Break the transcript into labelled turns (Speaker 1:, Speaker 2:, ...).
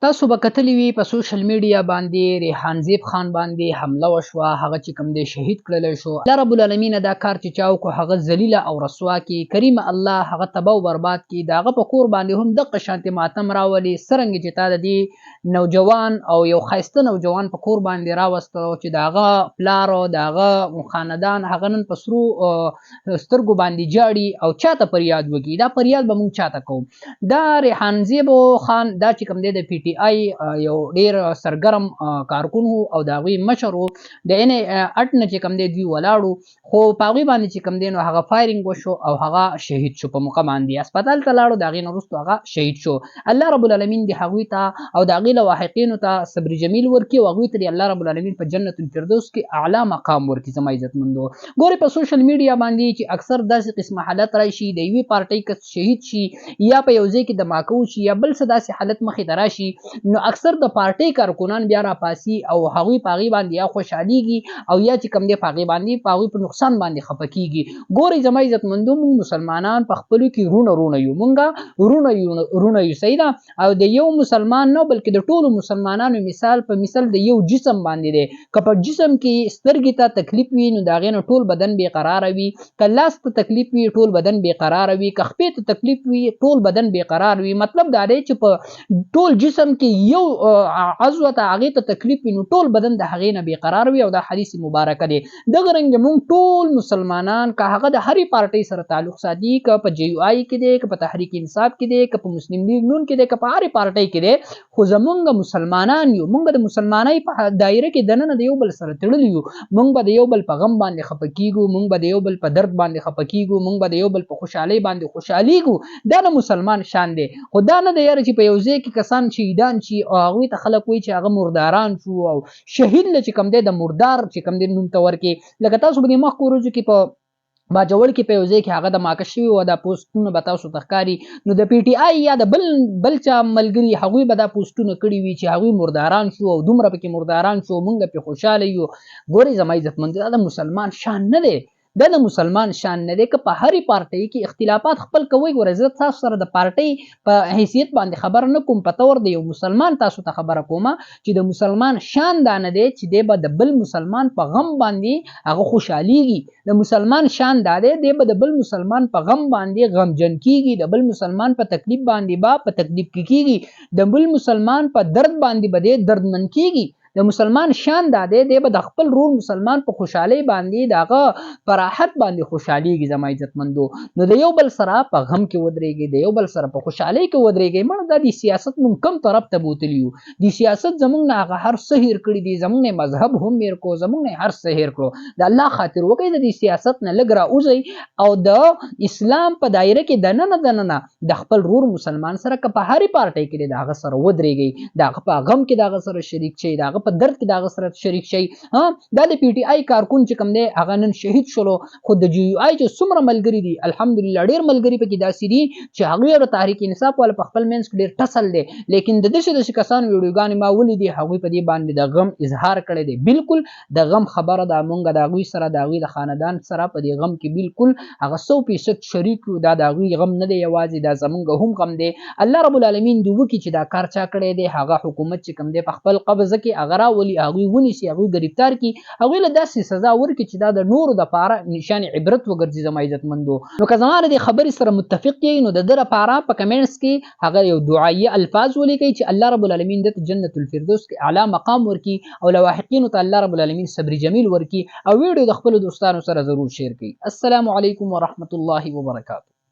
Speaker 1: تاسو به کتلی وي په سوشل میډیا باندې ریحان زیب خان باندې حمله وشوه، هغه چې کوم دی شهید کړلی شو. الله رب العالمین دا کار چې چا وکړو هغه ذلیله او رسوا کړي، کریم الله هغه تباه او برباد کړي. د هغه په کور باندې هم دغه شانتې ماتم راولي، څرنګه چې تا د دې نوجوان او یو ښایسته نوجوان په کور باندې راوسته چې د هغه پلار او د هغه خاندان هغه نن په سرو سترګو باندې جاړي او چاته فریاد وکړي. دا فریاد به موږ چاته کوو؟ دا ریحان زیب خان دا چې کوم دی د پی ټی آی یو ډیر سرګرم کارکون وو او د هغوی مشر وو. د ان اټ نه چې کوم دی دوی ولاړو، خو په هغوی باندې چې کوم دی نو هغه فایرنګ وشو او هغه شهید شو. په موقع باندې هسپتال ته لاړو، د هغې نه وروسته هغه شهید شو. الله رب العالمین د هغوی ته او د هغې لواحقینو ته صبر جمیل ورکړي او هغوی ته د الله رب العالمین په جنت الفردوس کې اعلی مقام ورکړي. زما عزتمندو، ګورئ په سوشل میډیا باندې چې اکثر داسې قسمه حالت راشي، د یوې پارټۍ کس شهید شي یا په یو ځای کې دماکه وشي یا بل څه داسې حالت مخې ته راشي، نو اکثر د پارټۍ کارکنان بیا راپاسي او هغوی په هغې باندې یا خوشحالیږي او یا چې کوم دی په هغې باندې په هغوی په نقصان باندې خفه کېږي. ګورئ زما عزتمندو، موږ مسلمانان په خپلو کې رونه یو، موږ رونه یو، صحیح ده. او د یو مسلمان نه بلکې د ټولو مسلمانانو مثال په مثال د یو جسم باندې دی. که په جسم کې سترګې ته تکلیف وي نو د هغې نه ټول بدن بېقراره وي، که لاس ته تکلیف وي ټول بدن بېقراره وي، که خپې ته تکلیف وي ټول بدن بېقرار وي. مطلب دا دی چې په ټول جسم کې یو عضو ته هغې ته تکلیف وي نو ټول بدن د هغې نه بېقرار وي، او دا حدیث مبارکه دی. دغه رنګ موږ ټول مسلمانان که هغه د هرې پارټۍ سره تعلق ساتي، که په جی یو آی کې دی، که په تحریک انصاف کې دی، که په مسلم لیگ نون کې دی، که په هرې پارټۍ کې دی، خو زمونږ مسلمانان یو، موږ د مسلمانۍ په دایره کې دننه د یو بل سره تړلي یو. موږ به د یو بل په غم باندې خفه کېږو، موږ به د یو بل په درد باندې خفه کېږو، موږ به د یو بل په خوشحالۍ باندې خوشحالیږو. دا د مسلمان شان دی. خو دا نه دی یاره چې په یو ځای کې کسان شهیدان شي او هغوی ته خلک وایي چې هغه مرداران شو، او شهید له چې کوم دی د مردار چې کوم دی نوم ته ورکړي. لکه تاسو به د مخکې ورځو کې په باجوړ کې په یو ځای کې هغه د ماکه شوي وه، دا پوسټونه به تاسو ته ښکاري، نو د پی ټي آی یا د بل چا ملګري هغوی به دا پوسټونه کړي وي چې هغوی مرداران شو او دومره پکې مرداران شو، موږ پې خوشحاله یو. ګورئ زما عزتمندو، دا د مسلمان شان نه دی، دا د مسلمان شان نه دی. که په هرې پارټۍ کې اختلافات خپل کوئ، ګوره زه تاسو سره د پارټۍ په حیثیت باندې خبره نه کوم، په طور د یو مسلمان تاسو ته خبره کومه چې د مسلمان شان دا نه دی چې دی به د بل مسلمان په غم باندې هغه خوشحالیږي. د مسلمان شان دا دی به د بل مسلمان په غم باندې غمجن کېږي، د بل مسلمان په تکلیف باندې به په تکلیف کې کېږي، د بل مسلمان په درد باندې به دی دردمن کېږي. د مسلمان شان دا دی به د خپل رور مسلمان په خوشحالۍ باندې د هغه په راحت باندې خوشحالیږي. زما عزتمندو، نو د یو بل سره په غم کې ودرېږئ، د یو بل سره په خوشحالۍ کې ودرېږئ. مړه دا د سیاست موږ کوم طرف ته بوتلي یو؟ د سیاست زموږ نه هغه هر څه هېر کړي دي، زموږ نه مذهب هم هېر کړو، زموږ نه هر څه هېر کړو. د الله خاطر وکړئ، د دې سیاست نه لږ راوځئ او د اسلام په دایره کې دننه د خپل رور مسلمان سره که په هرې پارټۍ کې دی د هغه سره ودرېږئ، د هغه په غم کې د هغه سره شریک شئ، د هغه په درد کې د هغه سره شریک شئ. دا د پی ټي آی کارکون چې کوم دی هغه نن شهید شولو، خو د جی یو آی چې څومره ملګري دي الحمدلله ډېر ملګري پکې داسې دي چې هغوی او د تحریک انصاف والا په خپل منځ کې ډېر ټسل دی. لیکن د داسې کسانو ویډیوګانې ما ولیدې، هغوی په دې باندې د غم اظهار کړی دی. بالکل د غم خبره ده، موږ د هغوی سره د هغوی د خاندان سره په دې غم کې بالکل هغه 100% شریک یو. دا د هغوی غم نه دی یوازې، دا زموږ هم غم دی. الله رب العالمین دې وکړي چې دا کار چا کړی دی هغه حکومت چې کوم دی په خپل قبضه کې هغه راولي، هغوی ونیسي، هغوی ګرفتار کړي، هغوی له داسې سزا ورکړي چې دا د نورو دپاره نشان عبرت وګرځي. زما عزتمندو، نو که زما د دې خبرې سره متفق یئ نو د ده لپاره په کمنټس کې هغه یو دعایي الفاظ ولیکئ چې الله رب العالمین ده ته جنت الفردوس کې اعلی مقام ورکړي او لواحقینو ته الله رب العالمین صبر جمیل ورکړي، او ویډیو د خپلو دوستانو سره ضرور شیر کړئ. السلام علیکم ورحمت الله وبرکاته.